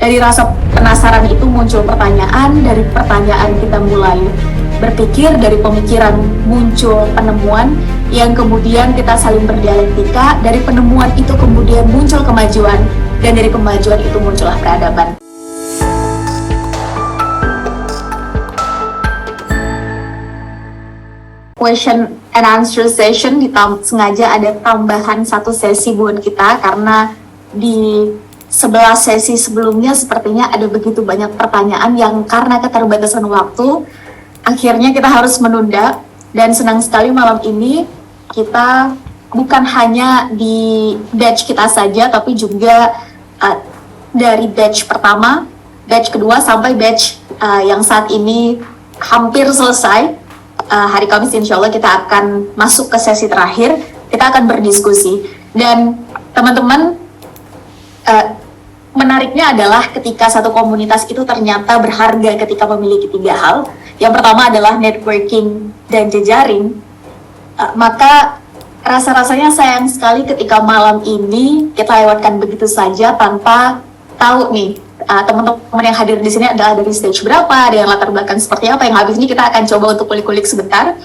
Dari rasa penasaran itu muncul pertanyaan, dari pertanyaan kita mulai berpikir, dari pemikiran muncul penemuan, yang kemudian kita saling berdialektika, dari penemuan itu kemudian muncul kemajuan, dan dari kemajuan itu muncullah peradaban. Question and answer session sengaja ada tambahan satu sesi buat kita karena di 11 sesi sebelumnya sepertinya ada begitu banyak pertanyaan yang karena keterbatasan waktu akhirnya kita harus menunda, dan senang sekali malam ini kita bukan hanya di batch kita saja tapi juga dari batch pertama, batch kedua sampai batch yang saat ini hampir selesai. Hari Kamis insya Allah kita akan masuk ke sesi terakhir, kita akan berdiskusi. Dan teman-teman, menariknya adalah ketika satu komunitas itu ternyata berharga ketika memiliki 3 hal. Yang pertama adalah networking dan jejaring, maka rasa-rasanya sayang sekali ketika malam ini kita lewatkan begitu saja tanpa tahu nih teman-teman yang hadir di sini adalah dari stage berapa, ada yang latar belakang seperti apa, yang habis ini kita akan coba untuk kulik-kulik sebentar.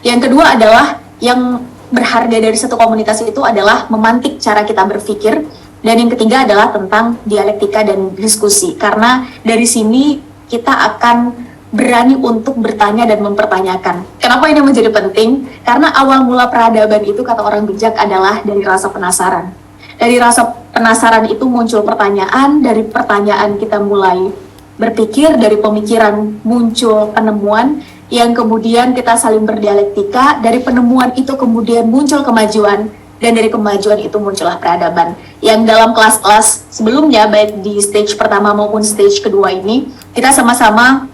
Yang kedua adalah yang berharga dari satu komunitas itu adalah memantik cara kita berpikir, dan yang ketiga adalah tentang dialektika dan diskusi, karena dari sini kita akan berani untuk bertanya dan mempertanyakan. Kenapa ini menjadi penting? Karena awal mula peradaban itu kata orang bijak adalah dari rasa penasaran. Dari rasa penasaran itu muncul pertanyaan, dari pertanyaan kita mulai berpikir, dari pemikiran muncul penemuan, yang kemudian kita saling berdialektika, dari penemuan itu kemudian muncul kemajuan, dan dari kemajuan itu muncullah peradaban. Yang dalam kelas-kelas sebelumnya, baik di stage pertama maupun stage kedua ini, kita sama-sama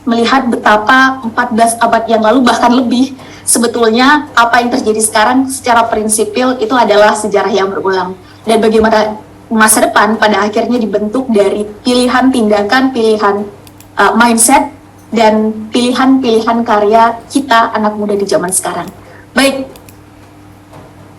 melihat betapa 14 abad yang lalu bahkan lebih, sebetulnya apa yang terjadi sekarang secara prinsipil itu adalah sejarah yang berulang, dan bagaimana masa depan pada akhirnya dibentuk dari pilihan tindakan, pilihan mindset, dan pilihan-pilihan karya kita anak muda di zaman sekarang. Baik,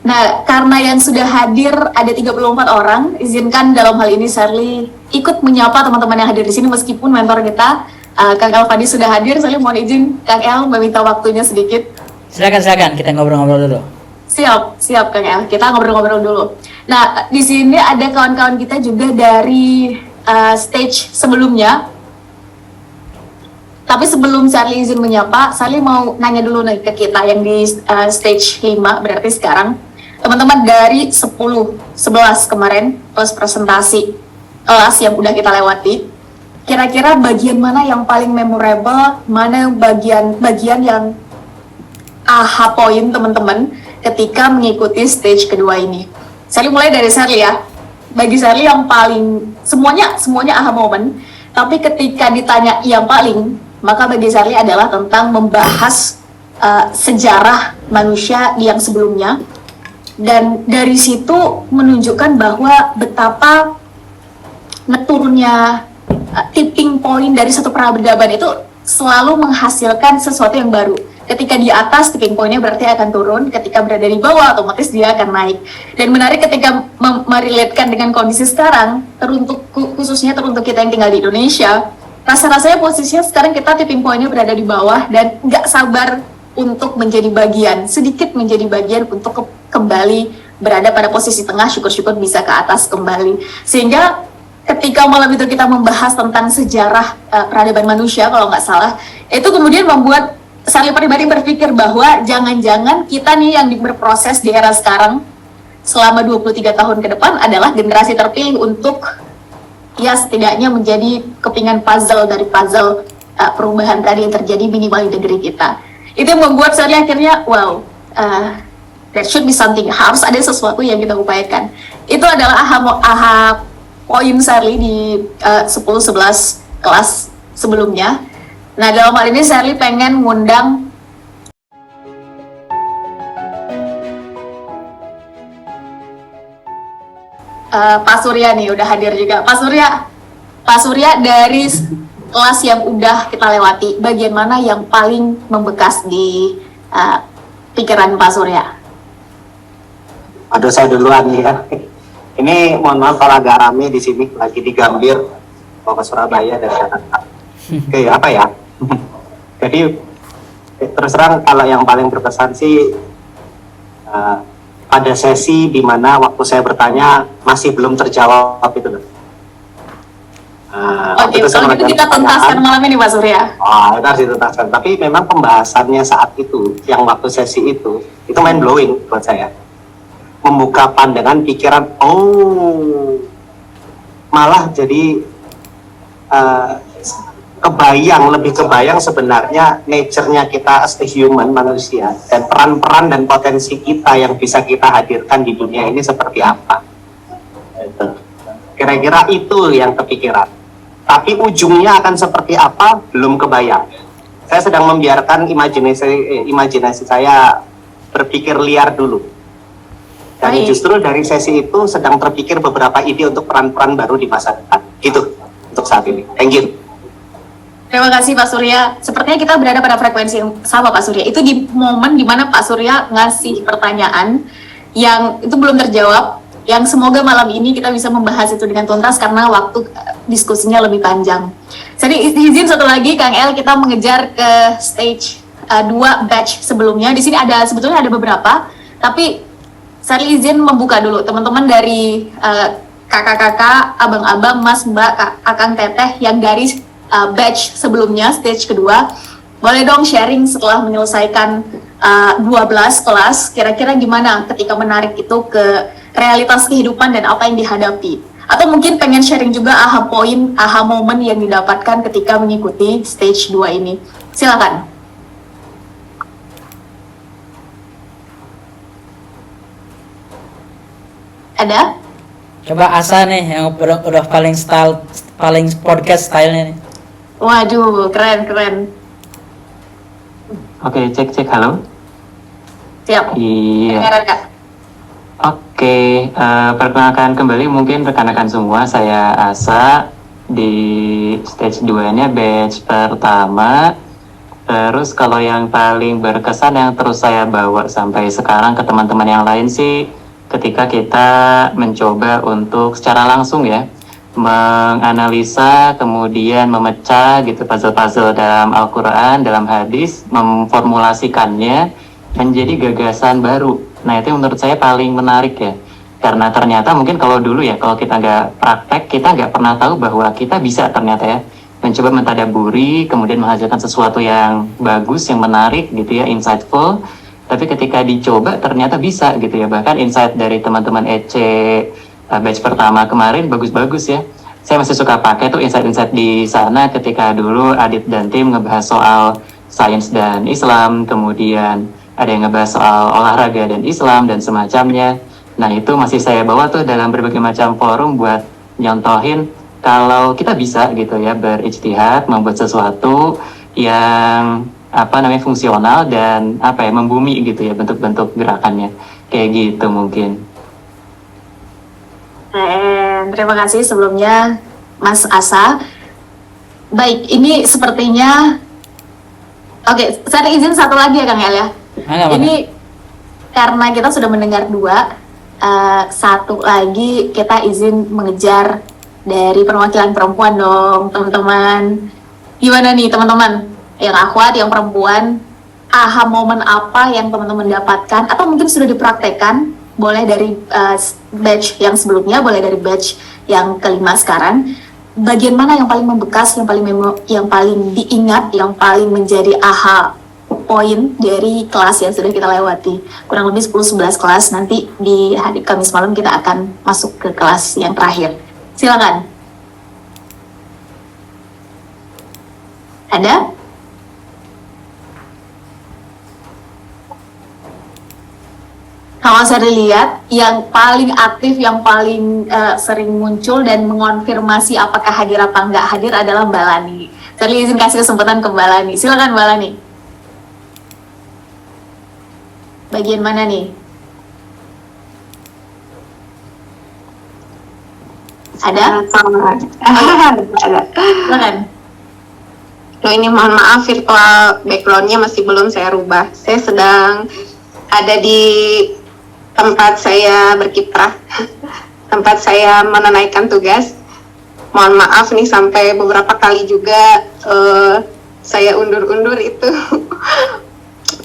nah karena yang sudah hadir ada 34 orang, izinkan dalam hal ini Sherly ikut menyapa teman-teman yang hadir di sini meskipun mentor kita Kang El Fadi sudah hadir. Saya mohon izin Kang El meminta waktunya sedikit. Silakan kita ngobrol-ngobrol dulu. Siap Kang El, kita ngobrol-ngobrol dulu. Nah, di sini ada kawan-kawan kita juga dari stage sebelumnya. Tapi sebelum Sherly izin menyapa, Sherly mau nanya dulu nih ke kita yang di stage 5, berarti sekarang. Teman-teman dari 10, 11 kemarin, plus presentasi kelas yang udah kita lewati, kira-kira bagian mana yang paling memorable, mana bagian yang aha point teman-teman ketika mengikuti stage kedua ini? Sherly mulai dari Sherly ya. Bagi Sherly yang paling, semuanya aha moment, tapi ketika ditanya yang paling, maka bagi Sherly adalah tentang membahas sejarah manusia yang sebelumnya, dan dari situ menunjukkan bahwa betapa ngeturunnya tipping point dari satu peradaban itu selalu menghasilkan sesuatu yang baru. Ketika di atas, tipping point-nya berarti akan turun. Ketika berada di bawah, otomatis dia akan naik. Dan menarik ketika merelatekan dengan kondisi sekarang, khususnya teruntuk kita yang tinggal di Indonesia, rasa-rasanya posisinya sekarang kita tipping point-nya berada di bawah dan nggak sabar untuk menjadi bagian, sedikit menjadi bagian untuk kembali berada pada posisi tengah, syukur-syukur bisa ke atas kembali. Sehingga ketika malam itu kita membahas tentang sejarah peradaban manusia, kalau nggak salah, itu kemudian membuat Sherly pribadi berpikir bahwa jangan-jangan kita nih yang berproses di era sekarang selama 23 tahun ke depan adalah generasi terpilih untuk ya setidaknya menjadi kepingan puzzle dari puzzle perubahan tadi yang terjadi minimal di negeri kita. Itu yang membuat Sherly akhirnya wow, there should be something, harus ada sesuatu yang kita upayakan. Itu adalah aha poin Sherly di 10-11 kelas sebelumnya. Nah, dalam hal ini Sherly pengen ngundang Pak Surya nih, udah hadir juga. Pak Surya dari kelas yang udah kita lewati, bagian mana yang paling membekas di pikiran Pak Surya? Aduh, saya duluan nih ya. Ini mohon maaf kalau agak rame di sini, lagi di Gambir. mau ke Surabaya dari Jakarta. Oke, apa ya? Jadi terus terang kalau yang paling berkesan sih pada sesi di mana waktu saya bertanya masih belum terjawab itu loh. Oke, kalau gitu kita tuntaskan malam ini Pak Surya. Itu harus dituntaskan. Tapi memang pembahasannya saat itu, yang waktu sesi itu mind blowing buat saya. Membuka pandangan pikiran, malah jadi lebih kebayang sebenarnya nature-nya kita as a human, manusia, dan peran-peran dan potensi kita yang bisa kita hadirkan di dunia ini seperti apa. Kira-kira itu yang kepikiran. Tapi ujungnya akan seperti apa, belum kebayang. Saya sedang membiarkan imajinasi saya berpikir liar dulu. Dan justru dari sesi itu sedang terpikir beberapa ide untuk peran-peran baru di masa depan. Gitu, untuk saat ini. Thank you. Terima kasih Pak Surya. Sepertinya kita berada pada frekuensi yang sama Pak Surya. Itu di momen dimana Pak Surya ngasih pertanyaan yang itu belum terjawab, yang semoga malam ini kita bisa membahas itu dengan tuntas karena waktu diskusinya lebih panjang. Jadi izin satu lagi Kang El, kita mengejar ke stage 2 batch sebelumnya. Di sini sebetulnya ada beberapa, tapi saya izin membuka dulu teman-teman dari kakak-kakak, abang-abang, mas, mbak, akang, teteh yang dari batch sebelumnya, stage kedua. Boleh dong sharing setelah menyelesaikan 12 kelas, kira-kira gimana ketika menarik itu ke realitas kehidupan dan apa yang dihadapi. Atau mungkin pengen sharing juga aha moment yang didapatkan ketika mengikuti stage 2 ini. Silakan. Ada? Coba Asa nih yang udah paling podcast stylenya nih. Waduh, keren. Oke, cek halo. Siap. Iya. Kak. Oke, perkenalkan kembali mungkin rekan-rekan semua, saya Asa di stage 2-nya batch pertama. Terus kalau yang paling berkesan yang terus saya bawa sampai sekarang ke teman-teman yang lain sih ketika kita mencoba untuk secara langsung ya menganalisa, kemudian memecah gitu puzzle-puzzle dalam Al-Quran, dalam hadis, memformulasikannya menjadi gagasan baru. Nah itu menurut saya paling menarik ya, karena ternyata mungkin kalau dulu ya, kalau kita nggak praktek, kita nggak pernah tahu bahwa kita bisa ternyata ya mencoba mentadaburi, kemudian menghasilkan sesuatu yang bagus, yang menarik gitu ya, insightful. Tapi ketika dicoba ternyata bisa gitu ya, bahkan insight dari teman-teman EC batch pertama kemarin bagus-bagus ya. Saya masih suka pakai tuh insight-insight di sana ketika dulu Adit dan tim ngebahas soal sains dan Islam, kemudian ada yang ngebahas soal olahraga dan Islam dan semacamnya. Nah itu masih saya bawa tuh dalam berbagai macam forum buat nyontohin kalau kita bisa gitu ya berijtihad, membuat sesuatu yang fungsional dan membumi gitu ya bentuk-bentuk gerakannya kayak gitu mungkin. Terima kasih sebelumnya Mas Asa. Baik, ini sepertinya oke, saya izin satu lagi ya Kang El ya. Ini karena kita sudah mendengar 2, satu lagi kita izin mengejar dari perwakilan perempuan dong teman-teman. Gimana nih teman-teman yang akhwat, yang perempuan, aha momen apa yang teman-teman dapatkan atau mungkin sudah dipraktekkan, boleh dari batch yang sebelumnya, boleh dari batch yang kelima sekarang. Bagian mana yang paling membekas, yang paling diingat, yang paling menjadi aha poin dari kelas yang sudah kita lewati? Kurang lebih 10-11 kelas, nanti di hari Kamis malam kita akan masuk ke kelas yang terakhir. Silakan. Ada? Kalau saya lihat yang paling aktif, yang paling sering muncul dan mengonfirmasi apakah hadir apa enggak hadir adalah Mbak Lani. Saya izin kasih kesempatan ke Mbak Lani. Silakan Mbak Lani. Bagian mana nih? Ada? Ada. Silakan. Loh, ini mohon maaf, virtual background-nya masih belum saya rubah. Saya sedang ada di tempat saya berkiprah, tempat saya menunaikan tugas. mohon maaf nih sampai beberapa kali juga saya undur-undur itu.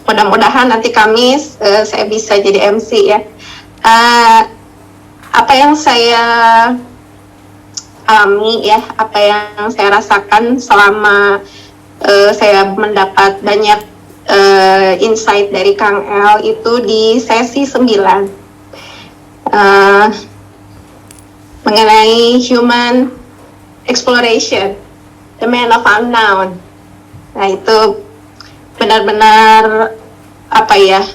Mudah-mudahan nanti Kamis saya bisa jadi MC ya. Apa yang saya alami ya, apa yang saya rasakan selama saya mendapat banyak insight dari Kang El itu di sesi 9 mengenai human exploration, the man of unknown. Nah itu benar-benar apa ya,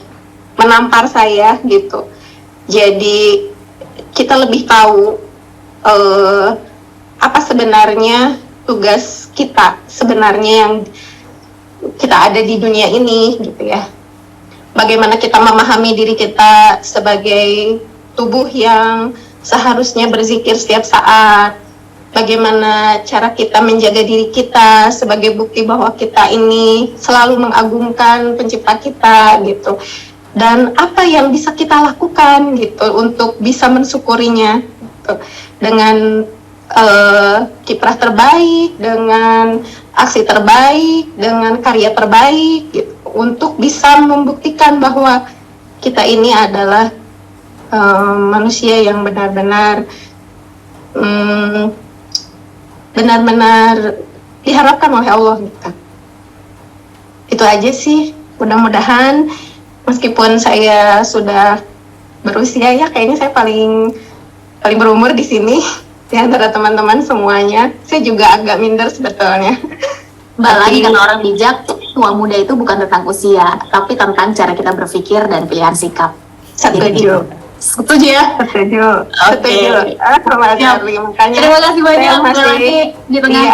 menampar saya gitu. Jadi kita lebih tahu apa sebenarnya tugas kita sebenarnya yang kita ada di dunia ini gitu ya. Bagaimana kita memahami diri kita sebagai tubuh yang seharusnya berzikir setiap saat. Bagaimana cara kita menjaga diri kita sebagai bukti bahwa kita ini selalu mengagungkan pencipta kita gitu. Dan apa yang bisa kita lakukan gitu untuk bisa mensyukurinya gitu. Dengan kiprah terbaik, dengan aksi terbaik, dengan karya terbaik gitu, untuk bisa membuktikan bahwa kita ini adalah manusia yang benar-benar diharapkan oleh Allah gitu. Itu aja sih. Mudah-mudahan meskipun saya sudah berusia ya, kayaknya saya paling berumur di sini di antara teman-teman semuanya. Saya juga agak minder sebetulnya. Lagi kata orang bijak, tua muda itu bukan tentang usia, tapi tentang cara kita berpikir dan pilihan sikap. Setuju. Setuju ya? Setuju. Oke. Setuju. Mas Charlie, makanya Terima kasih banyak saya masih lagi di tengah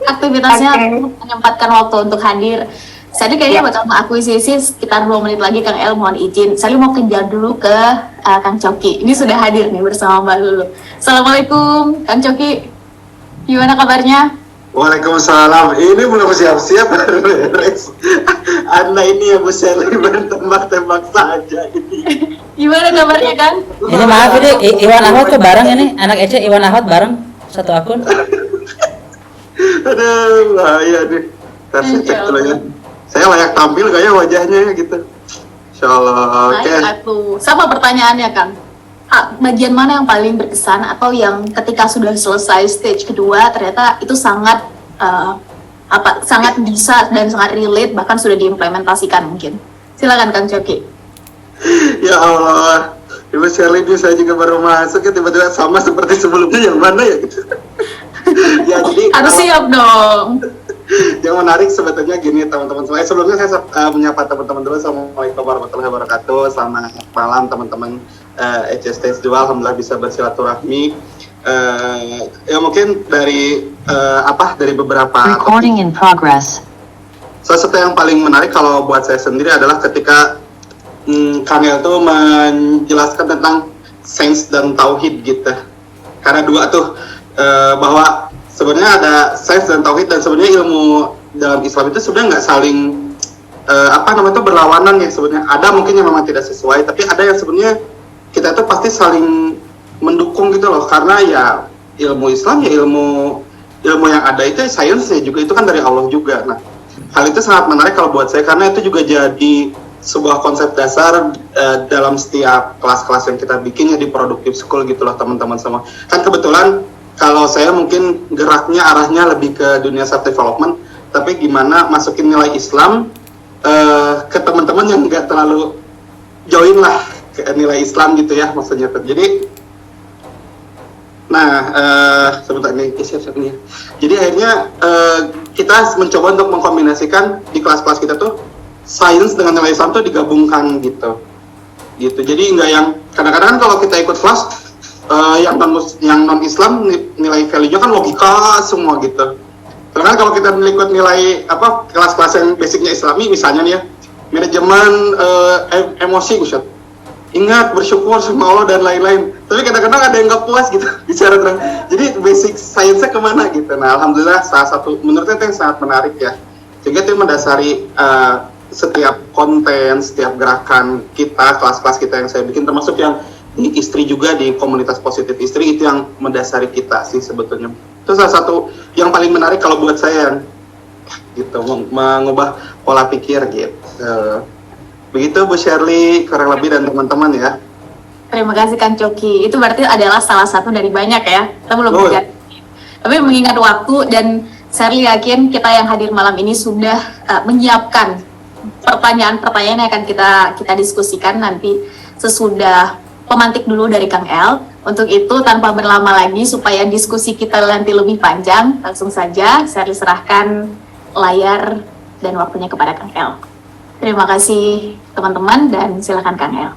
aktivitasnya menyempatkan waktu untuk hadir. Saya kayaknya bakal mengakuisisi sekitar 2 menit lagi. Kang El mohon izin. Saya mau kejar dulu ke Kang Coki. Ini sudah hadir nih bersama Mbak Lulu. Assalamualaikum Kang Coki. Gimana kabarnya? Waalaikumsalam. Ini belum siap-siap baru beres. Anda ini ya Bu Shelly bertembak-tembak saja ini. Gimana kabarnya Kang? Ini maaf ini Iwan Ahmad kok bareng ini anak Ece Iwan Ahmad bareng satu akun. Aduh, bahaya nih. Ntar saya cek dulu ya. Saya layak tampil gak ya wajahnya gitu. Insyaallah. Oke. Sama pertanyaannya Kang. Bagian mana yang paling berkesan atau yang ketika sudah selesai stage kedua ternyata itu sangat sangat bisa dan sangat relate, bahkan sudah diimplementasikan mungkin. Silakan Kang Coki. Ya Allah. Ibu Shelly ini saya juga baru masuk ya, tiba-tiba sama seperti sebelumnya, yang mana ya gitu. Ya jadi harus siap dong. yang menarik sebetulnya gini teman-teman semua. Sebelumnya saya menyapa teman-teman dulu. Assalamualaikum warahmatullahi wabarakatuh. Selamat malam teman-teman EC Stage 2. Alhamdulillah bisa bersilaturahmi. Ya mungkin dari dari beberapa Recording in progress. salah satu yang paling menarik kalau buat saya sendiri adalah ketika Kang El tuh menjelaskan tentang sains dan tauhid gitu. Karena dua tuh bahwa sebenarnya ada sains dan tauhid, dan sebenarnya ilmu dalam Islam itu sebenarnya nggak saling berlawanan ya sebenarnya. Ada mungkin yang memang tidak sesuai, tapi ada yang sebenarnya kita itu pasti saling mendukung gitu loh. Karena ya ilmu Islam ya ilmu yang ada itu sainsnya juga itu kan dari Allah juga. Nah, hal itu sangat menarik kalau buat saya karena itu juga jadi sebuah konsep dasar dalam setiap kelas-kelas yang kita bikin ya di Productive School gitu loh teman-teman semua. Kan kebetulan kalau saya mungkin geraknya arahnya lebih ke dunia self development, tapi gimana masukin nilai Islam ke teman-teman yang nggak terlalu join lah ke nilai Islam gitu ya maksudnya. Jadi, sebentar nih, siap-siap nih. Jadi akhirnya kita mencoba untuk mengkombinasikan di kelas-kelas kita tuh sains dengan nilai Islam tuh digabungkan gitu. Jadi nggak yang kadang-kadang kalau kita ikut kelas yang non Islam nilai value-nya kan logika semua gitu. Karena kalau kita ikut nilai kelas-kelas yang basicnya Islami misalnya nih ya, manajemen emosi Ustaz. Ingat bersyukur sama Allah dan lain-lain. Tapi kadang-kadang ada yang nggak puas gitu bicara terang. Jadi basic sainsnya kemana gitu. Nah alhamdulillah salah satu menurut saya yang sangat menarik ya. Sehingga itu mendasari setiap konten, setiap gerakan kita, kelas-kelas kita yang saya bikin, termasuk yang di istri juga di komunitas positif istri, itu yang mendasari kita sih sebetulnya. Itu salah satu yang paling menarik kalau buat saya, gitu, mengubah pola pikir gitu. Begitu Bu Shirley kurang lebih dan teman-teman ya. Terima kasih Kang Coki. Itu berarti adalah salah satu dari banyak ya. Kita belum Betul. berganti. Tapi mengingat waktu dan Shirley yakin kita yang hadir malam ini sudah menyiapkan pertanyaan-pertanyaan yang akan kita diskusikan nanti sesudah pemantik dulu dari Kang El. Untuk itu tanpa berlama lagi supaya diskusi kita nanti lebih panjang, langsung saja Shirley serahkan layar dan waktunya kepada Kang El. Terima kasih teman-teman dan silakan Kang El.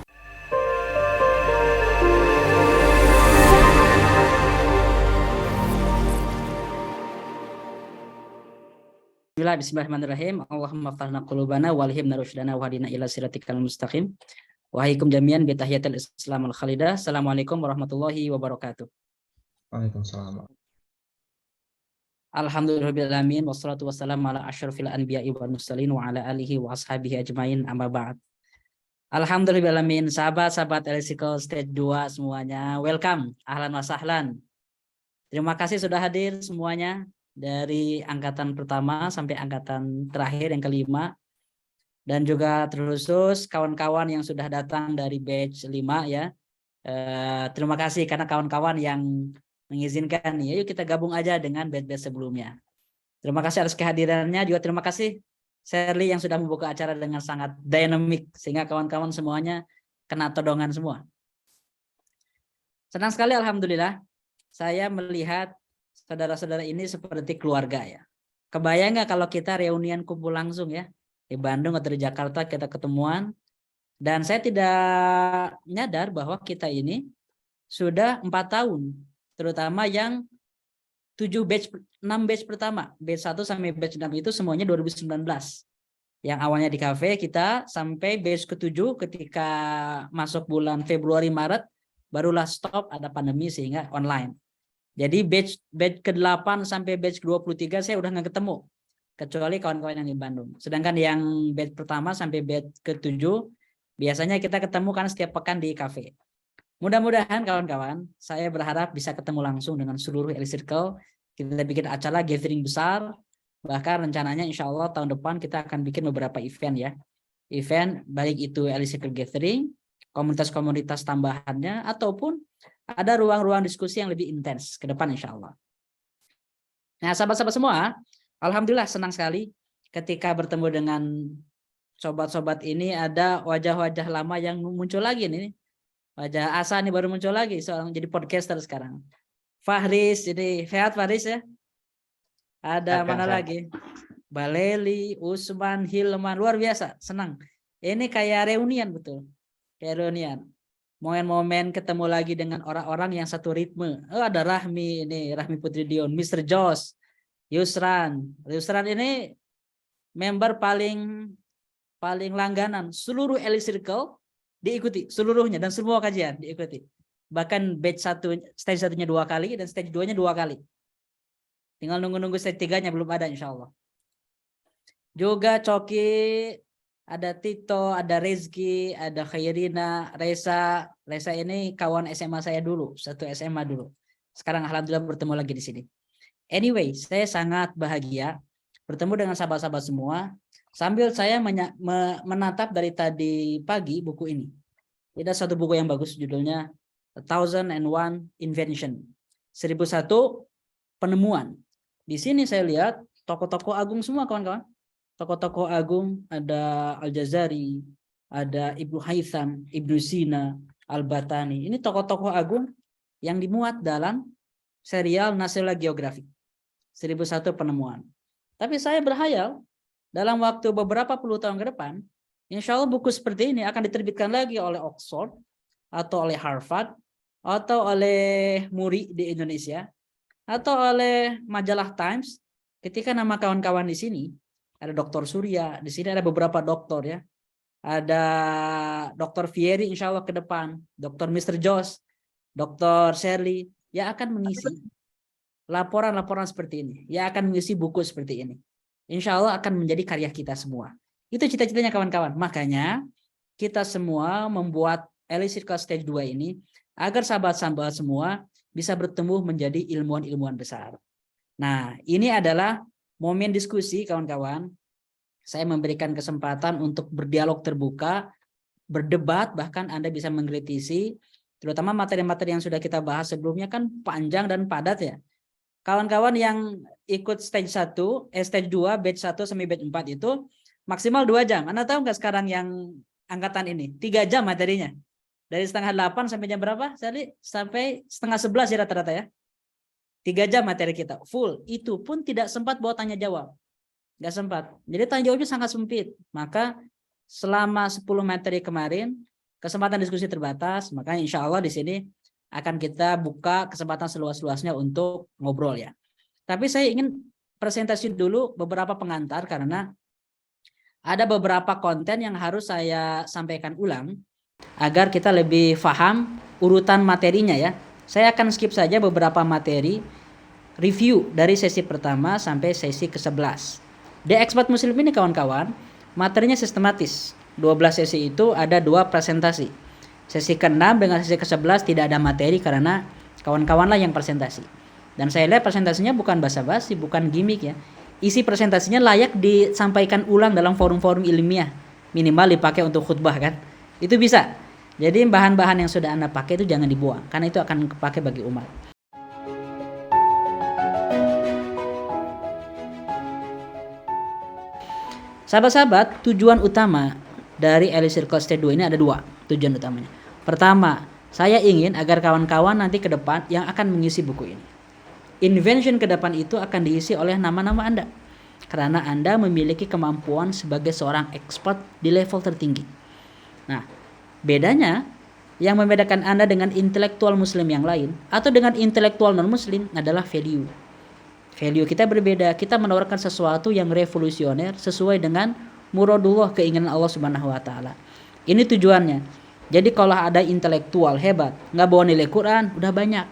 Bismillahirrahmanirrahim. Allahumma fahna qulubana walhimna rusydana wahdina ila siratikal mustaqim. Wahaikum jami'an bi tahiyatil Islam al khalidah. Assalamualaikum warahmatullahi wabarakatuh. Waalaikumsalam. Alhamdulillahirabbil wassalatu wassalamu ala asyrafil anbiya'i wal mursalin wa ala alihi wa ashabihi ajmain amma ba'd. Alhamdulillahirabbil sahabat-sahabat Electrical Stage 2 semuanya, welcome, ahlan wa sahlan. Terima kasih sudah hadir semuanya dari angkatan pertama sampai angkatan terakhir yang kelima. Dan juga terkhusus kawan-kawan yang sudah datang dari batch 5 ya. Terima kasih karena kawan-kawan yang mengizinkan ya, yuk kita gabung aja dengan batch-batch sebelumnya. Terima kasih atas kehadirannya, juga terima kasih Shirley yang sudah membuka acara dengan sangat dynamic sehingga kawan-kawan semuanya kena todongan semua. Senang sekali alhamdulillah saya melihat saudara-saudara ini seperti keluarga ya. Kebayang nggak kalau kita reunian kumpul langsung ya? Di Bandung atau di Jakarta kita ketemuan, dan saya tidak nyadar bahwa kita ini sudah 4 tahun, terutama yang 6 batch pertama, batch 1 sampai batch 6 itu semuanya 2019. Yang awalnya di kafe kita sampai batch ke-7 ketika masuk bulan Februari Maret barulah stop ada pandemi sehingga online. Jadi batch ke-8 sampai batch ke-23 saya udah nggak ketemu, kecuali kawan-kawan yang di Bandung. Sedangkan yang batch pertama sampai batch ke-7 biasanya kita ketemu kan setiap pekan di kafe. Mudah-mudahan kawan-kawan, saya berharap bisa ketemu langsung dengan seluruh Elite Circle. Kita bikin acara gathering besar, bahkan rencananya insya Allah tahun depan kita akan bikin beberapa event ya. Event baik itu Elite Circle gathering, komunitas-komunitas tambahannya, ataupun ada ruang-ruang diskusi yang lebih intens ke depan insya Allah. Nah sahabat-sahabat semua, alhamdulillah senang sekali ketika bertemu dengan sobat-sobat ini, ada wajah-wajah lama yang muncul lagi nih. Wajah Asa nih baru muncul lagi, seorang jadi podcaster sekarang. Fahris, jadi sehat Fahris ya. Ada mana lagi? Baleli, Usman, Hilman, luar biasa, senang. Ini kayak reunian betul. Kayak reunian. Momen-momen ketemu lagi dengan orang-orang yang satu ritme. Oh, ada Rahmi ini, Rahmi Putri Dion, Mr. Jos, Yusran ini member paling langganan. Seluruh Elite Circle diikuti seluruhnya dan semua kajian diikuti. Bahkan batch 1 stage 1-nya 2 kali dan stage 2-nya 2 kali. Tinggal nunggu stage 3-nya belum ada insya Allah. Juga Coki, ada Tito, ada Rezki, ada Khairina, Reza. Reza ini kawan SMA saya dulu, satu SMA dulu. Sekarang alhamdulillah bertemu lagi di sini. Anyway, saya sangat bahagia bertemu dengan sahabat-sahabat semua. Sambil saya menatap dari tadi pagi buku ini. Ada satu buku yang bagus judulnya 1001 Invention. 1001 penemuan. Di sini saya lihat tokoh-tokoh agung semua kawan-kawan. Tokoh-tokoh agung ada Al-Jazari, ada Ibnu Haytham, Ibnu Sina, Al-Batani. Ini tokoh-tokoh agung yang dimuat dalam serial National Geographic. 1001 penemuan. Tapi saya berhayal dalam waktu beberapa puluh tahun ke depan, insya Allah buku seperti ini akan diterbitkan lagi oleh Oxford, atau oleh Harvard, atau oleh Muri di Indonesia, atau oleh majalah Times. Ketika nama kawan-kawan di sini, ada Dr. Surya, di sini ada beberapa dokter ya. Ada Dr. Fieri insya Allah ke depan, Dr. Mr. Jos, Dr. Shirley, yang akan mengisi laporan-laporan seperti ini, yang akan mengisi buku seperti ini. Insya Allah akan menjadi karya kita semua. Itu cita-citanya kawan-kawan. Makanya kita semua membuat Elite Circle Stage 2 ini agar sahabat-sahabat semua bisa bertemu menjadi ilmuwan-ilmuwan besar. Nah, ini adalah momen diskusi kawan-kawan. Saya memberikan kesempatan untuk berdialog terbuka, berdebat, bahkan Anda bisa mengkritisi, terutama materi-materi yang sudah kita bahas sebelumnya kan panjang dan padat ya. Kawan-kawan yang ikut stage 1, stage 2, batch 1 sampai batch 4 itu maksimal 2 jam. Anda tahu nggak sekarang yang angkatan ini? 3 jam materinya. Dari setengah 8 sampai jam berapa? Sampai setengah 11 ya rata-rata ya. 3 jam materi kita, full. Itu pun tidak sempat buat tanya jawab. Nggak sempat. Jadi tanya jawabnya sangat sempit. Maka selama 10 materi kemarin, kesempatan diskusi terbatas. Maka insya Allah di sini akan kita buka kesempatan seluas-luasnya untuk ngobrol ya. Tapi saya ingin presentasi dulu beberapa pengantar karena ada beberapa konten yang harus saya sampaikan ulang agar kita lebih paham urutan materinya ya. Saya akan skip saja beberapa materi review dari sesi pertama sampai sesi ke-11. Di Expat Muslim ini kawan-kawan, materinya sistematis. 12 sesi itu ada 2 presentasi. Sesi ke-6 dengan sesi ke-11 tidak ada materi karena kawan-kawanlah yang presentasi. Dan saya lihat presentasinya bukan basa-basi, bukan gimmick ya. Isi presentasinya layak disampaikan ulang dalam forum-forum ilmiah. Minimal dipakai untuk khutbah kan. Itu bisa. Jadi bahan-bahan yang sudah Anda pakai itu jangan dibuang. Karena itu akan dipakai bagi umat. Sahabat-sahabat, tujuan utama dari Elite Circle Stage 2 ini ada 2 tujuan utamanya. Pertama, saya ingin agar kawan-kawan nanti ke depan yang akan mengisi buku ini. Invention ke depan itu akan diisi oleh nama-nama Anda. Karena Anda memiliki kemampuan sebagai seorang expert di level tertinggi. Nah, bedanya yang membedakan Anda dengan intelektual muslim yang lain atau dengan intelektual non-muslim adalah value. Value kita berbeda, kita menawarkan sesuatu yang revolusioner sesuai dengan muradullah, keinginan Allah Subhanahu wa taala. Ini tujuannya. Jadi kalau ada intelektual hebat, nggak bawa nilai Quran, udah banyak.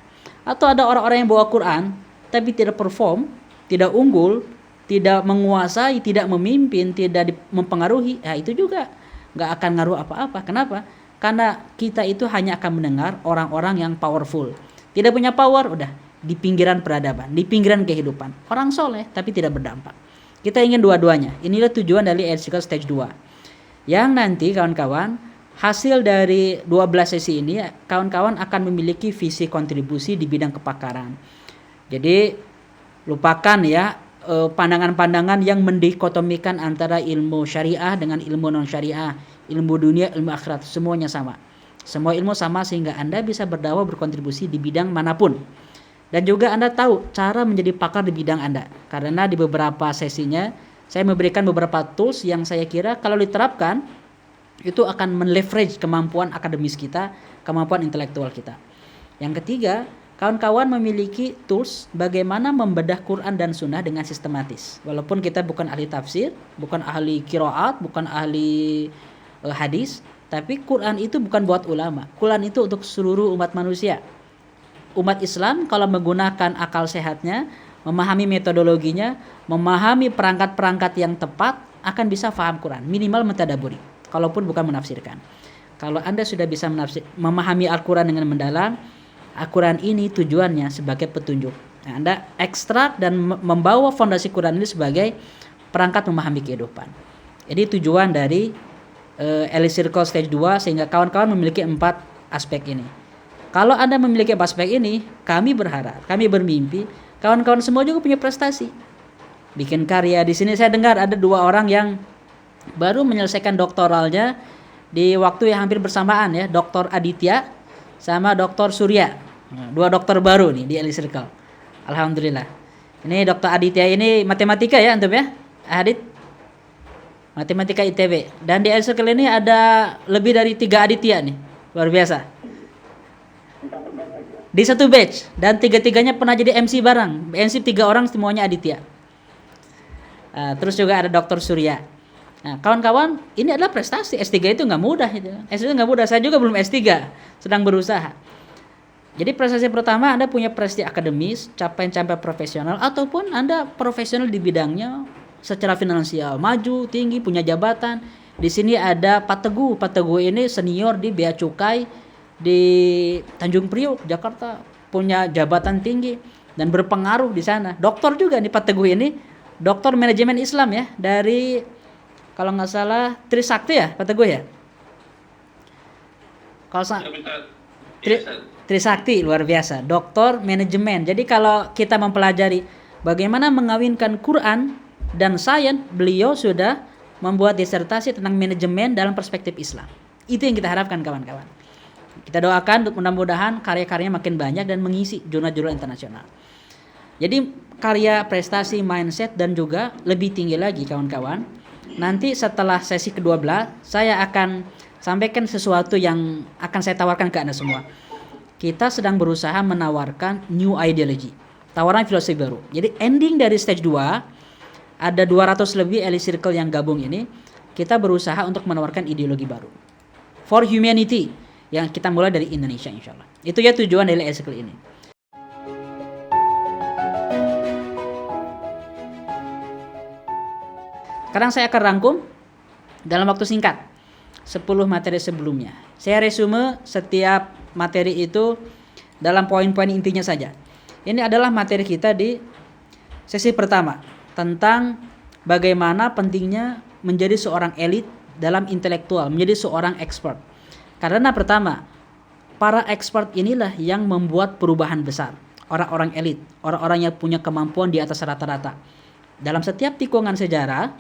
Atau ada orang-orang yang bawa Quran tapi tidak perform, tidak unggul, tidak menguasai, tidak memimpin, tidak mempengaruhi, ya itu juga nggak akan ngaruh apa-apa. Kenapa? Karena kita itu hanya akan mendengar orang-orang yang powerful. Tidak punya power, udah di pinggiran peradaban, di pinggiran kehidupan. Orang soleh tapi tidak berdampak. Kita ingin dua-duanya. Inilah tujuan dari Elite Circle Stage 2. Yang nanti kawan-kawan, hasil dari 12 sesi ini, kawan-kawan akan memiliki visi kontribusi di bidang kepakaran. Jadi lupakan ya pandangan-pandangan yang mendikotomikan antara ilmu syariah dengan ilmu non syariah, ilmu dunia, ilmu akhirat, semuanya sama. Semua ilmu sama sehingga Anda bisa berdakwah berkontribusi di bidang manapun. Dan juga Anda tahu cara menjadi pakar di bidang Anda. Karena di beberapa sesinya saya memberikan beberapa tools yang saya kira kalau diterapkan itu akan men-leverage kemampuan akademis kita, kemampuan intelektual kita. Yang ketiga, kawan-kawan memiliki tools bagaimana membedah Quran dan Sunnah dengan sistematis. Walaupun kita bukan ahli tafsir, bukan ahli qiraat, bukan ahli hadis, tapi Quran itu bukan buat ulama. Quran itu untuk seluruh umat manusia. Umat Islam kalau menggunakan akal sehatnya, memahami metodologinya, memahami perangkat-perangkat yang tepat, akan bisa paham Quran. Minimal mentadaburi. Kalaupun bukan menafsirkan. Kalau Anda sudah bisa memahami Al-Quran dengan mendalam, Al-Quran ini tujuannya sebagai petunjuk. Nah, Anda ekstrak dan membawa fondasi Quran ini sebagai perangkat memahami kehidupan. Jadi tujuan dari Elite Circle Stage 2 sehingga kawan-kawan memiliki 4 aspek ini. Kalau Anda memiliki 4 aspek ini, kami berharap, kami bermimpi, kawan-kawan semua juga punya prestasi. Bikin karya. Di sini saya dengar ada 2 orang yang baru menyelesaikan doktoralnya di waktu yang hampir bersamaan ya, Dr. Aditya sama Dr. Surya. 2 dokter baru nih di Elite Circle. Alhamdulillah. Ini Dr. Aditya ini matematika ya antum ya? Adit matematika ITB. Dan di Elite Circle ini ada lebih dari 3 Aditya nih. Luar biasa. Di satu batch dan 3-3-nya pernah jadi MC bareng. MC 3 orang semuanya Aditya. Terus juga ada Dr. Surya. Nah, kawan-kawan, ini adalah prestasi. S3 itu nggak mudah itu. S3 nggak mudah. Saya juga belum S3, sedang berusaha. Jadi prestasi pertama Anda punya prestasi akademis, capaian-capaian profesional, ataupun Anda profesional di bidangnya secara finansial, maju, tinggi, punya jabatan. Di sini ada Pak Teguh. Pak Teguh ini senior di Bea Cukai di Tanjung Priok, Jakarta, punya jabatan tinggi. dan berpengaruh di sana. Doktor juga nih Pak Teguh ini, doktor manajemen Islam ya, dari kalau nggak salah Trisakti ya Pak Teguh ya. Kalau Trisakti luar biasa, doktor manajemen. Jadi kalau kita mempelajari bagaimana mengawinkan Quran dan sains, beliau sudah membuat disertasi tentang manajemen dalam perspektif Islam. Itu yang kita harapkan kawan-kawan. Kita doakan mudah-mudahan karya-karyanya makin banyak dan mengisi jurnal-jurnal internasional. Jadi karya, prestasi, mindset dan juga lebih tinggi lagi kawan-kawan. Nanti setelah sesi ke-12 saya akan sampaikan sesuatu yang akan saya tawarkan ke Anda semua. Kita sedang berusaha menawarkan new ideology, tawaran filosofi baru. Jadi ending dari stage 2, ada 200 lebih elite circle yang gabung ini, kita berusaha untuk menawarkan ideologi baru for humanity yang kita mulai dari Indonesia insya Allah. Itu ya tujuan dari elite circle ini. Sekarang saya akan rangkum dalam waktu singkat 10 materi sebelumnya. Saya resume setiap materi itu dalam poin-poin intinya saja. Ini adalah materi kita di sesi pertama tentang bagaimana pentingnya menjadi seorang elit dalam intelektual, menjadi seorang expert. Karena pertama, para expert inilah yang membuat perubahan besar. Orang-orang elit, orang-orang yang punya kemampuan di atas rata-rata. Dalam setiap tikungan sejarah,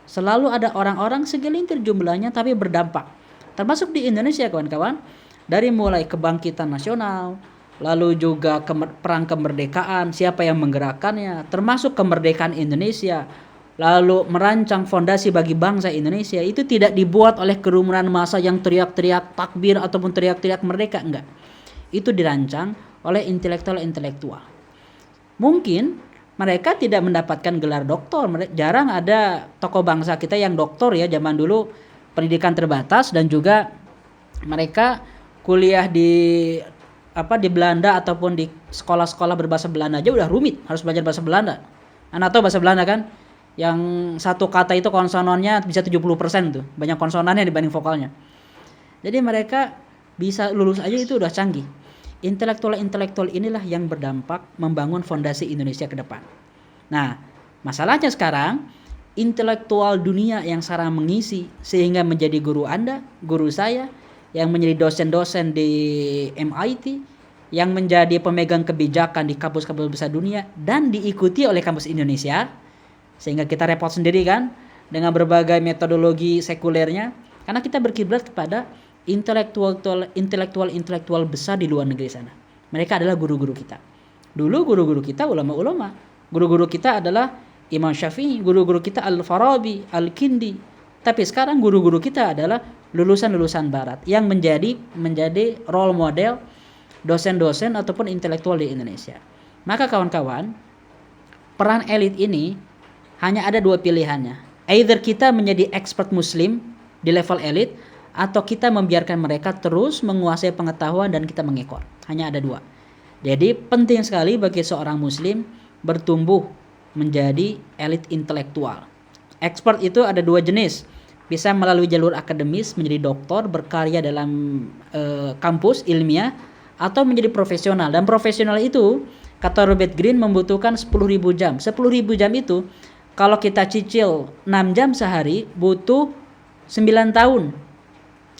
selalu ada orang-orang segelintir jumlahnya tapi berdampak. Termasuk di Indonesia kawan-kawan, dari mulai kebangkitan nasional, lalu juga perang kemerdekaan, siapa yang menggerakkannya, termasuk kemerdekaan Indonesia, lalu merancang fondasi bagi bangsa Indonesia, itu tidak dibuat oleh kerumunan massa yang teriak-teriak takbir ataupun teriak-teriak merdeka, enggak. Itu dirancang oleh intelektual-intelektual. Mungkin mereka tidak mendapatkan gelar doktor, jarang ada tokoh bangsa kita yang doktor ya, zaman dulu pendidikan terbatas dan juga mereka kuliah di Belanda ataupun di sekolah-sekolah berbahasa Belanda aja udah rumit, harus belajar bahasa Belanda. Anda tahu bahasa Belanda kan? Yang satu kata itu konsonannya bisa 70% tuh, banyak konsonannya dibanding vokalnya. Jadi mereka bisa lulus aja itu udah canggih. Intelektual-intelektual inilah yang berdampak membangun fondasi Indonesia ke depan. Nah, masalahnya sekarang intelektual dunia yang sekarang mengisi sehingga menjadi guru Anda, guru saya, yang menjadi dosen-dosen di MIT, yang menjadi pemegang kebijakan di kampus-kampus besar dunia dan diikuti oleh kampus Indonesia, sehingga kita repot sendiri kan dengan berbagai metodologi sekulernya, karena kita berkiblat kepada intelektual besar di luar negeri sana. Mereka adalah guru-guru kita. Dulu guru-guru kita ulama-ulama, guru-guru kita adalah Imam Syafi'i, guru-guru kita Al-Farabi, Al-Kindi. Tapi sekarang guru-guru kita adalah lulusan-lulusan barat yang menjadi role model dosen-dosen ataupun intelektual di Indonesia. Maka kawan-kawan, peran elit ini hanya ada dua pilihannya. Either kita menjadi expert muslim di level elit, atau kita membiarkan mereka terus menguasai pengetahuan dan kita mengekor. Hanya ada dua. Jadi penting sekali bagi seorang muslim bertumbuh menjadi elit intelektual. Expert itu ada dua jenis. Bisa melalui jalur akademis menjadi doktor, berkarya dalam kampus ilmiah, atau menjadi profesional. Dan profesional itu, kata Robert Greene, membutuhkan 10.000 jam. 10.000 jam itu kalau kita cicil 6 jam sehari butuh 9 tahun.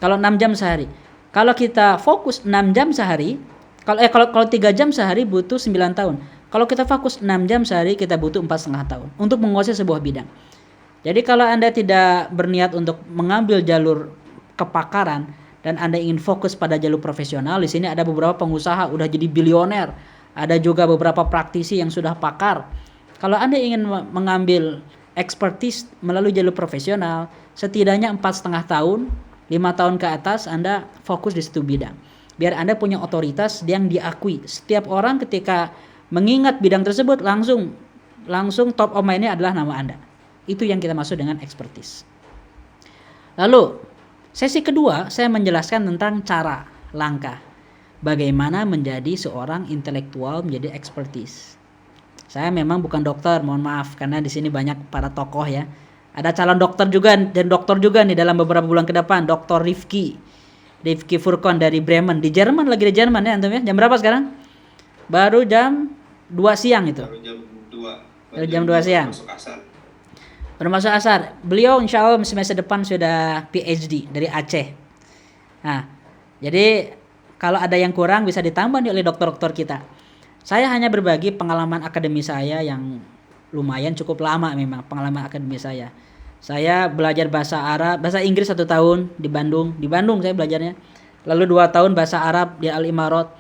Kalau 6 jam sehari. Kalau kita fokus 6 jam sehari, kalau 3 jam sehari butuh 9 tahun. Kalau kita fokus 6 jam sehari, kita butuh 4,5 tahun untuk menguasai sebuah bidang. Jadi kalau Anda tidak berniat untuk mengambil jalur kepakaran dan Anda ingin fokus pada jalur profesional, di sini ada beberapa pengusaha udah jadi bilioner, ada juga beberapa praktisi yang sudah pakar. Kalau Anda ingin mengambil expertise melalui jalur profesional, setidaknya 4,5 tahun, 5 tahun ke atas Anda fokus di situ bidang. Biar Anda punya otoritas yang diakui. Setiap orang ketika mengingat bidang tersebut langsung top of mind-nya adalah nama Anda. Itu yang kita maksud dengan expertise. Lalu, sesi kedua saya menjelaskan tentang cara, langkah. Bagaimana menjadi seorang intelektual menjadi expertise. Saya memang bukan dokter, mohon maaf, karena di sini banyak para tokoh ya. Ada calon dokter juga dan dokter juga nih dalam beberapa bulan ke depan, Dr. Rifki Furkon dari Bremen, di Jerman, lagi di Jerman ya antum ya. Jam berapa sekarang? Baru jam 2 siang itu. Baru jam 2. Baru jam 2 siang. Masuk asar. Termasuk asar. Beliau insya Allah semester depan sudah PhD dari Aceh. Nah, jadi kalau ada yang kurang bisa ditambah nih oleh dokter-dokter kita. Saya hanya berbagi pengalaman akademi saya yang lumayan cukup lama memang pengalaman akademi saya. Saya belajar bahasa Inggris 1 tahun di Bandung. Di Bandung saya belajarnya. Lalu 2 tahun bahasa Arab di Al Imarat.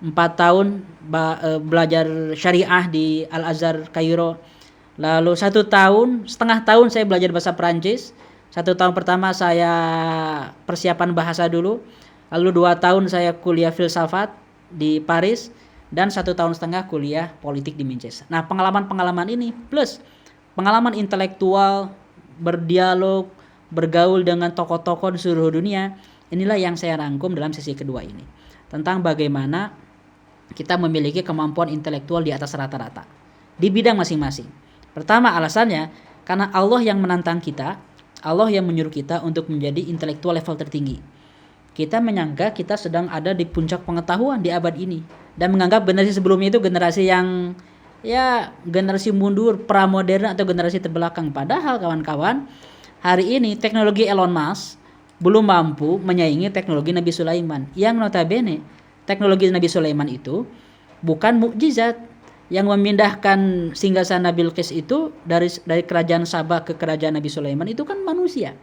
4 tahun belajar syariah di Al Azhar Kairo. Lalu 1,5 tahun saya belajar bahasa Perancis. 1 tahun pertama saya persiapan bahasa dulu. Lalu 2 tahun saya kuliah filsafat di Paris. Dan 1,5 tahun kuliah politik di Manchester. Nah, pengalaman-pengalaman ini plus pengalaman intelektual, berdialog, bergaul dengan tokoh-tokoh di seluruh dunia. Inilah yang saya rangkum dalam sesi kedua ini. Tentang bagaimana kita memiliki kemampuan intelektual di atas rata-rata. Di bidang masing-masing. Pertama alasannya, karena Allah yang menantang kita, Allah yang menyuruh kita untuk menjadi intelektual level tertinggi. Kita menyangka kita sedang ada di puncak pengetahuan di abad ini. Dan menganggap generasi sebelumnya itu generasi yang generasi mundur, pramodern atau generasi terbelakang. Padahal kawan-kawan, hari ini teknologi Elon Musk belum mampu menyaingi teknologi Nabi Sulaiman. Yang notabene teknologi Nabi Sulaiman itu bukan mukjizat. Yang memindahkan singgasana Bilqis itu dari kerajaan Sabah ke kerajaan Nabi Sulaiman itu kan manusia.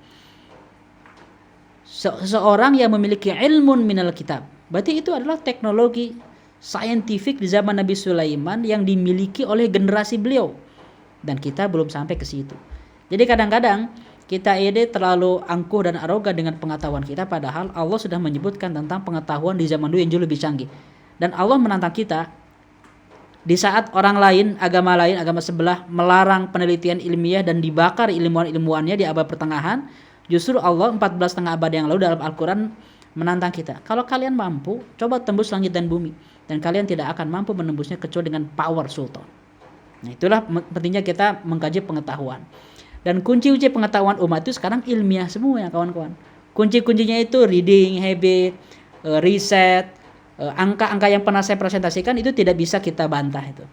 Seorang yang memiliki ilmun minal kitab. Berarti itu adalah teknologi saintifik di zaman Nabi Sulaiman yang dimiliki oleh generasi beliau. Dan kita belum sampai ke situ. Jadi kadang-kadang kita ini terlalu angkuh dan arogan dengan pengetahuan kita, padahal Allah sudah menyebutkan tentang pengetahuan di zaman dulu yang jauh lebih canggih. Dan Allah menantang kita di saat orang lain, agama sebelah melarang penelitian ilmiah dan dibakar ilmuwan-ilmuwannya di abad pertengahan, justru Allah 14,5 abad yang lalu dalam Al-Quran menantang kita. Kalau kalian mampu, coba tembus langit dan bumi. Dan kalian tidak akan mampu menembusnya kecuali dengan power sultan. Nah, itulah pentingnya kita mengkaji pengetahuan. Dan kunci-kunci pengetahuan umat itu sekarang ilmiah semua ya kawan-kawan. Kunci-kuncinya itu reading habit, riset, angka-angka yang pernah saya presentasikan itu tidak bisa kita bantah itu.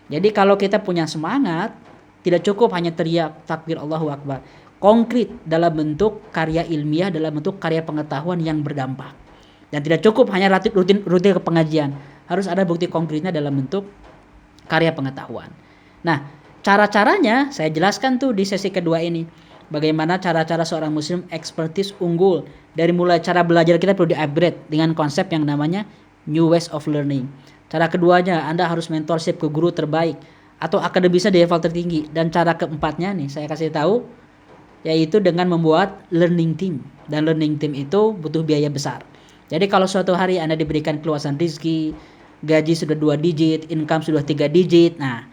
Jadi kalau kita punya semangat, tidak cukup hanya teriak takbir Allahu Akbar. Konkret dalam bentuk karya ilmiah, dalam bentuk karya pengetahuan yang berdampak. Dan tidak cukup hanya rutin ke pengajian. Harus ada bukti konkretnya dalam bentuk karya pengetahuan. Nah, cara-caranya saya jelaskan tuh di sesi kedua ini. Bagaimana cara-cara seorang muslim ekspertis unggul. Dari mulai cara belajar kita perlu di-upgrade dengan konsep yang namanya new ways of learning. Cara keduanya, Anda harus mentorship ke guru terbaik atau akademisi di level tertinggi. Dan cara keempatnya nih, saya kasih tahu, yaitu dengan membuat learning team. Dan learning team itu butuh biaya besar. Jadi kalau suatu hari Anda diberikan keluasan rezeki, gaji sudah 2 digit, income sudah 3 digit, nah,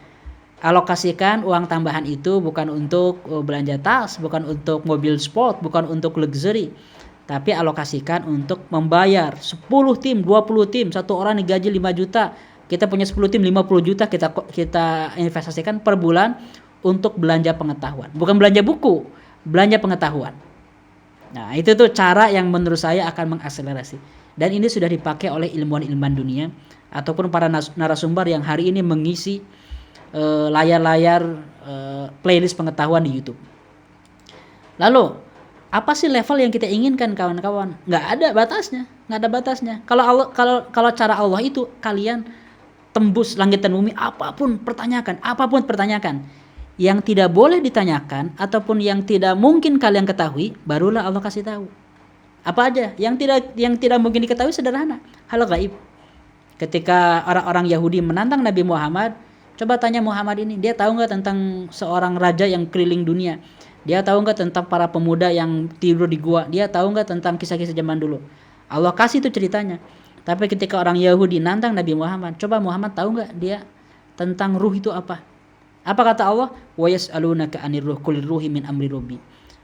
alokasikan uang tambahan itu bukan untuk belanja tas, bukan untuk mobil sport, bukan untuk luxury, tapi alokasikan untuk membayar 10 tim, 20 tim, satu orang digaji 5 juta, kita punya 10 tim 50 juta, kita investasikan per bulan untuk belanja pengetahuan. Bukan belanja buku, belanja pengetahuan. Nah, itu tuh cara yang menurut saya akan mengakselerasi. Dan ini sudah dipakai oleh ilmuwan-ilmuwan dunia ataupun para narasumber yang hari ini mengisi layar-layar playlist pengetahuan di YouTube. Lalu, apa sih level yang kita inginkan kawan-kawan? Nggak ada batasnya. Kalau cara Allah itu kalian tembus langit dan bumi, apapun pertanyakan. Yang tidak boleh ditanyakan ataupun yang tidak mungkin kalian ketahui, barulah Allah kasih tahu. Apa aja? Yang tidak mungkin diketahui sederhana, hal gaib. Ketika orang-orang Yahudi menantang Nabi Muhammad, coba tanya Muhammad ini, dia tahu nggak tentang seorang raja yang keliling dunia? Dia tahu nggak tentang para pemuda yang tidur di gua? Dia tahu nggak tentang kisah-kisah zaman dulu? Allah kasih itu ceritanya. Tapi ketika orang Yahudi nantang Nabi Muhammad, coba Muhammad tahu nggak dia tentang ruh itu apa? Apa kata Allah? Wa yas'alunaka 'anir ruh qul ruhi min amri rabbi.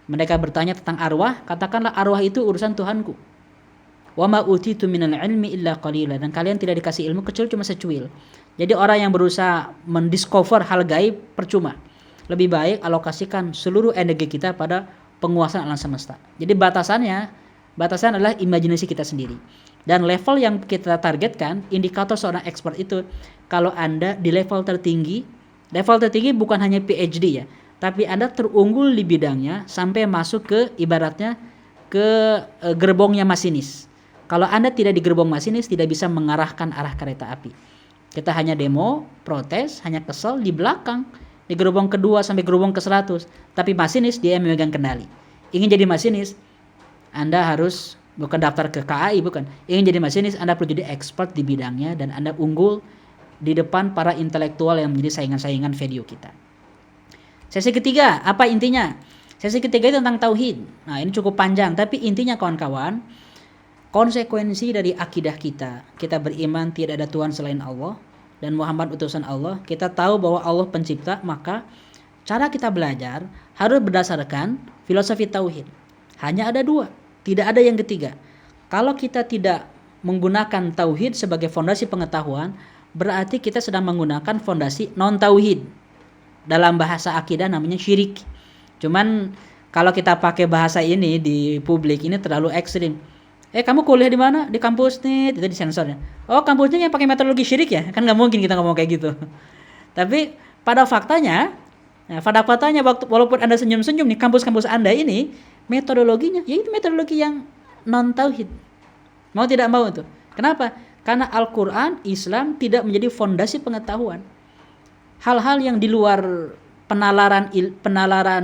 Mereka bertanya tentang arwah, katakanlah arwah itu urusan Tuhanku. Wa ma utitu minal ilmi illa qalila, dan kalian tidak dikasih ilmu kecuali cuma secuil. Jadi orang yang berusaha mendiscover hal gaib percuma. Lebih baik alokasikan seluruh energi kita pada penguasaan alam semesta. Jadi batasan adalah imajinasi kita sendiri. Dan level yang kita targetkan, indikator seorang expert itu, kalau Anda di level tertinggi bukan hanya PhD ya, tapi Anda terunggul di bidangnya sampai masuk ke ibaratnya ke gerbongnya masinis. Kalau Anda tidak di gerbong masinis, tidak bisa mengarahkan arah kereta api. Kita hanya demo, protes, hanya kesel di belakang, di gerbong kedua sampai gerbong ke-100. Tapi masinis dia yang memegang kendali. Ingin jadi masinis, Anda harus bukan daftar ke KAI, bukan. Ingin jadi masinis, Anda perlu jadi expert di bidangnya dan Anda unggul di depan para intelektual yang menjadi saingan-saingan video kita. Sesi ketiga, apa intinya? Sesi ketiga itu tentang tauhid. Nah, ini cukup panjang, tapi intinya kawan-kawan, konsekuensi dari akidah kita beriman tidak ada Tuhan selain Allah dan Muhammad utusan Allah. Kita tahu bahwa Allah pencipta, maka cara kita belajar harus berdasarkan filosofi tauhid. Hanya ada dua, tidak ada yang ketiga. Kalau kita tidak menggunakan tauhid sebagai fondasi pengetahuan, berarti kita sedang menggunakan fondasi non-tauhid. Dalam bahasa akidah namanya syirik. Cuman kalau kita pakai bahasa ini di publik ini terlalu ekstrim. Kamu kuliah di mana? Di kampus nih, itu disensornya. Oh, kampusnya yang pakai metodologi syirik ya? Kan nggak mungkin kita ngomong kayak gitu. Tapi pada faktanya, walaupun Anda senyum-senyum nih, kampus-kampus Anda ini metodologinya, yaitu metodologi yang non tauhid. Mau tidak mau itu. Kenapa? Karena Al-Quran, Islam tidak menjadi fondasi pengetahuan. Hal-hal yang di luar penalaran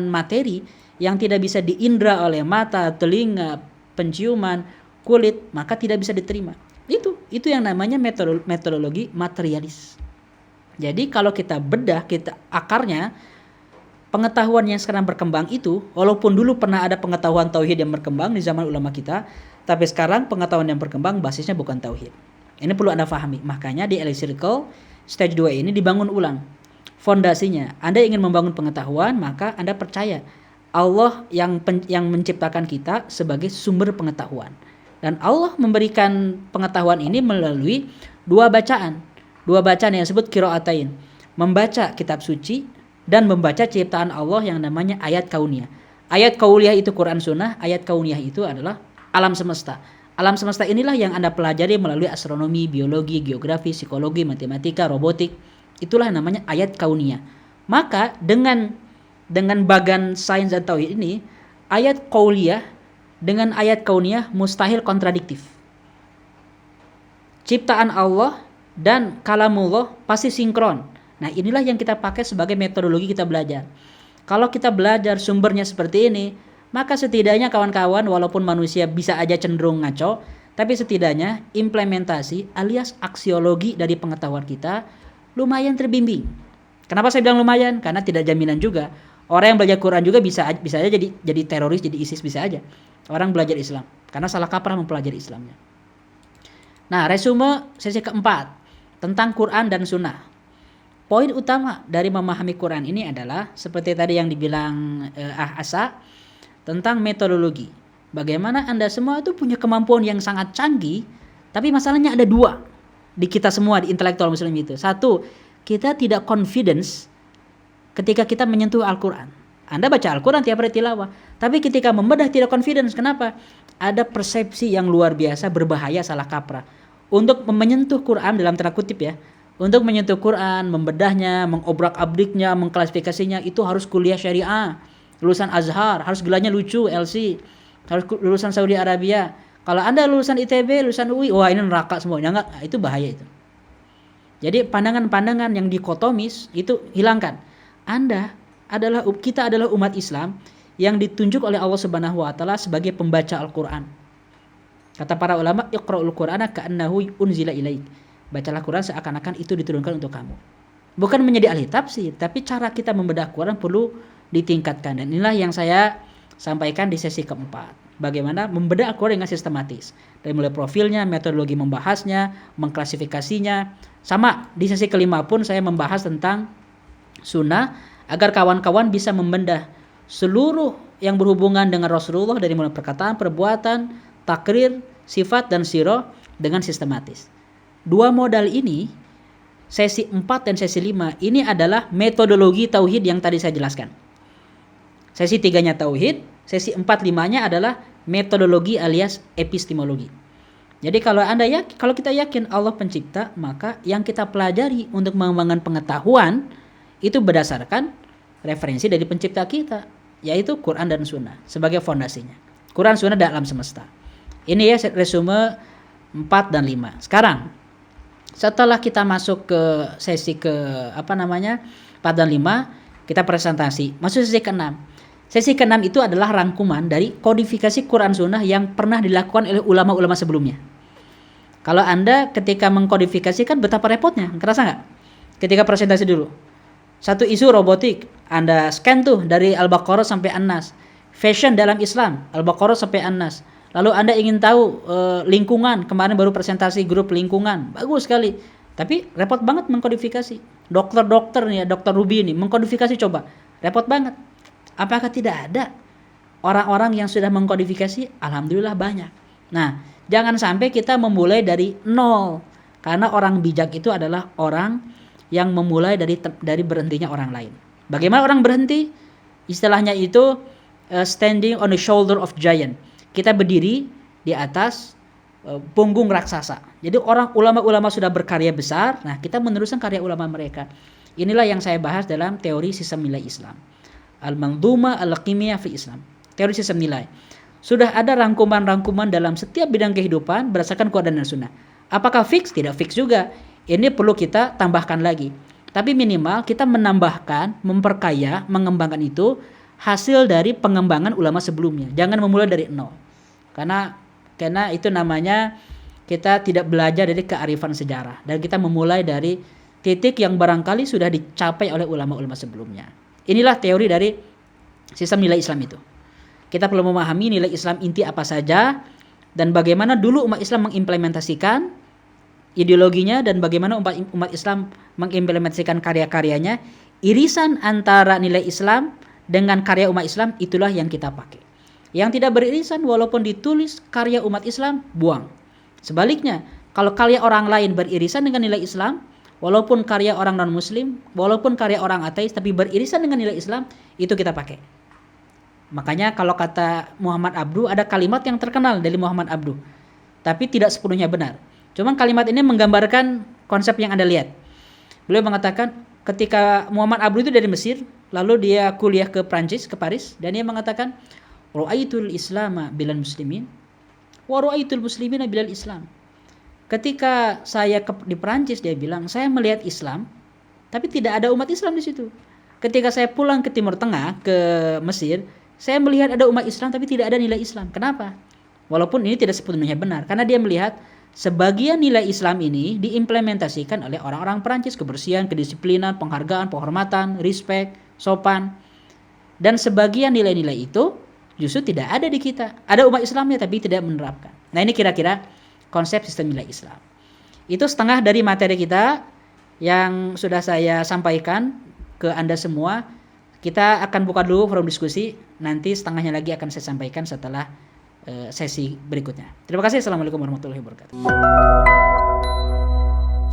materi yang tidak bisa diindra oleh mata, telinga, penciuman, kulit, maka tidak bisa diterima. Itu yang namanya metodologi materialis. Jadi kalau kita bedah, akarnya, pengetahuan yang sekarang berkembang itu, walaupun dulu pernah ada pengetahuan tauhid yang berkembang di zaman ulama kita, tapi sekarang pengetahuan yang berkembang basisnya bukan tauhid. Ini perlu Anda pahami. Makanya di Elite Circle stage 2 ini dibangun ulang fondasinya. Anda ingin membangun pengetahuan, maka Anda percaya Allah yang menciptakan kita sebagai sumber pengetahuan. Dan Allah memberikan pengetahuan ini melalui dua bacaan yang disebut qiraatain. Membaca kitab suci dan membaca ciptaan Allah yang namanya ayat kauniyah. Ayat kauniyah itu Quran Sunnah, ayat kauniyah itu adalah alam semesta. Alam semesta inilah yang Anda pelajari melalui astronomi, biologi, geografi, psikologi, matematika, robotik. Itulah yang namanya ayat kauniyah. Maka dengan bagan sains dan tauhid ini, ayat qauliyah dengan ayat kauniyah mustahil kontradiktif. Ciptaan Allah dan kalamullah pasti sinkron. Nah, inilah yang kita pakai sebagai metodologi kita belajar. Kalau kita belajar sumbernya seperti ini, maka setidaknya kawan-kawan, walaupun manusia bisa aja cenderung ngaco, tapi setidaknya implementasi alias aksiologi dari pengetahuan kita lumayan terbimbing. Kenapa saya bilang lumayan? Karena tidak jaminan juga. Orang yang belajar Quran juga bisa aja jadi teroris, jadi ISIS, bisa aja. Orang belajar Islam karena salah kaprah mempelajari Islamnya. Nah, resume sesi keempat tentang Quran dan Sunnah. Poin utama dari memahami Quran ini adalah seperti tadi yang dibilang Asa tentang metodologi. Bagaimana Anda semua itu punya kemampuan yang sangat canggih, tapi masalahnya ada dua di kita semua, di intelektual muslim itu. Satu, kita tidak confidence ketika kita menyentuh Al-Quran. Anda baca Al-Quran tiap hari tilawah, tapi ketika membedah tidak confidence. Kenapa? Ada persepsi yang luar biasa berbahaya, salah kaprah. Untuk menyentuh Quran dalam tanda kutip ya, untuk menyentuh Quran, membedahnya, mengobrak-abriknya, mengklasifikasinya, itu harus kuliah syariah, lulusan Azhar, harus gelarnya lucu, LC, harus lulusan Saudi Arabia. Kalau Anda lulusan ITB, lulusan UI, wah ini neraka semuanya. Enggak, itu bahaya itu. Jadi pandangan-pandangan yang dikotomis itu hilangkan. Kita adalah umat Islam yang ditunjuk oleh Allah Subhanahu wa taala sebagai pembaca Al-Qur'an. Kata para ulama, iqra'ul Qur'ana ka'annahu unzila ilaik. Bacalah Quran seakan-akan itu diturunkan untuk kamu. Bukan menjadi ahli tafsir, tapi cara kita membedah Quran perlu ditingkatkan. Dan inilah yang saya sampaikan di sesi keempat. Bagaimana membedah Al-Quran dengan sistematis. Dari mulai profilnya, metodologi membahasnya, mengklasifikasinya. Sama, di sesi kelima pun saya membahas tentang sunnah, agar kawan-kawan bisa membedah seluruh yang berhubungan dengan Rasulullah dari mulai perkataan, perbuatan, takrir, sifat, dan sirah dengan sistematis. Dua modal ini, sesi 4 dan sesi 5, ini adalah metodologi tauhid yang tadi saya jelaskan. Sesi 3-nya tauhid, sesi 4-5-nya adalah metodologi alias epistemologi. Jadi kalau kita yakin Allah pencipta, maka yang kita pelajari untuk mengembangkan pengetahuan itu berdasarkan referensi dari pencipta kita, yaitu Quran dan Sunnah sebagai fondasinya. Quran, Sunnah, dan alam semesta. Ini ya resume 4 dan 5. Sekarang setelah kita masuk ke sesi ke 4 dan 5, kita presentasi. Masuk sesi ke-6. Sesi ke-6 itu adalah rangkuman dari kodifikasi Quran Sunnah yang pernah dilakukan oleh ulama-ulama sebelumnya. Kalau Anda ketika mengkodifikasi kan betapa repotnya, kerasa nggak? Ketika presentasi dulu, satu isu robotik, Anda scan tuh dari Al-Baqarah sampai An-Nas. Fashion dalam Islam, Al-Baqarah sampai An-Nas. Lalu Anda ingin tahu lingkungan, kemarin baru presentasi grup lingkungan, bagus sekali. Tapi repot banget mengkodifikasi. Dokter nih, Dokter Ruby ini mengkodifikasi coba, repot banget. Apakah tidak ada orang-orang yang sudah mengkodifikasi? Alhamdulillah banyak. Nah, jangan sampai kita memulai dari nol, karena orang bijak itu adalah orang yang memulai dari berhentinya orang lain. Bagaimana orang berhenti? Istilahnya itu standing on the shoulder of giant. Kita berdiri di atas punggung raksasa. Jadi ulama-ulama sudah berkarya besar, nah kita meneruskan karya ulama mereka. Inilah yang saya bahas dalam teori sistem nilai Islam. Al-Manzumah Al-Qimiyah fi Islam. Teori sistem nilai. Sudah ada rangkuman-rangkuman dalam setiap bidang kehidupan berdasarkan Quran dan Sunnah. Apakah fix? Tidak fix juga. Ini perlu kita tambahkan lagi. Tapi minimal kita menambahkan, memperkaya, mengembangkan itu hasil dari pengembangan ulama sebelumnya. Jangan memulai dari nol. Karena itu namanya kita tidak belajar dari kearifan sejarah. Dan kita memulai dari titik yang barangkali sudah dicapai oleh ulama-ulama sebelumnya. Inilah teori dari sistem nilai Islam itu. Kita perlu memahami nilai Islam inti apa saja dan bagaimana dulu umat Islam mengimplementasikan ideologinya dan bagaimana umat Islam mengimplementasikan karya-karyanya. Irisan antara nilai Islam dengan karya umat Islam itulah yang kita pakai. Yang tidak beririsan walaupun ditulis karya umat Islam, buang. Sebaliknya, kalau karya orang lain beririsan dengan nilai Islam, walaupun karya orang non-muslim, walaupun karya orang ateis tapi beririsan dengan nilai Islam, itu kita pakai. Makanya kalau kata Muhammad Abduh, ada kalimat yang terkenal dari Muhammad Abduh, tapi tidak sepenuhnya benar. Cuman kalimat ini menggambarkan konsep yang Anda lihat. Beliau mengatakan ketika Muhammad Abduh itu dari Mesir, lalu dia kuliah ke Prancis, ke Paris, dan dia mengatakan Ra'aitul Islama bilal muslimin wa ra'aitul muslimina bilal Islam. Ketika saya di Prancis, dia bilang, saya melihat Islam, tapi tidak ada umat Islam di situ. Ketika saya pulang ke Timur Tengah, ke Mesir, saya melihat ada umat Islam, tapi tidak ada nilai Islam. Kenapa? Walaupun ini tidak sepenuhnya benar, karena dia melihat sebagian nilai Islam ini diimplementasikan oleh orang-orang Prancis, kebersihan, kedisiplinan, penghargaan, penghormatan, respect, sopan. Dan sebagian nilai-nilai itu justru tidak ada di kita. Ada umat Islamnya tapi tidak menerapkan. Nah, ini kira-kira konsep sistem nilai Islam. Itu setengah dari materi kita yang sudah saya sampaikan ke Anda semua. Kita akan buka dulu forum diskusi. Nanti setengahnya lagi akan saya sampaikan setelah sesi berikutnya. Terima kasih. Assalamualaikum warahmatullahi wabarakatuh.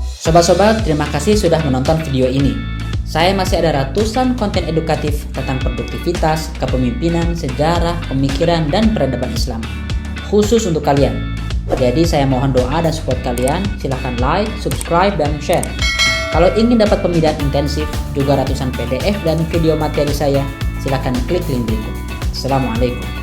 Sobat-sobat, terima kasih sudah menonton video ini. Saya masih ada ratusan konten edukatif tentang produktivitas, kepemimpinan, sejarah, pemikiran, dan peradaban Islam. Khusus untuk kalian. Jadi saya mohon doa dan support kalian. Silahkan like, subscribe, dan share. Kalau ingin dapat pembinaan intensif, juga ratusan PDF dan video materi saya, silahkan klik link berikut. Assalamualaikum.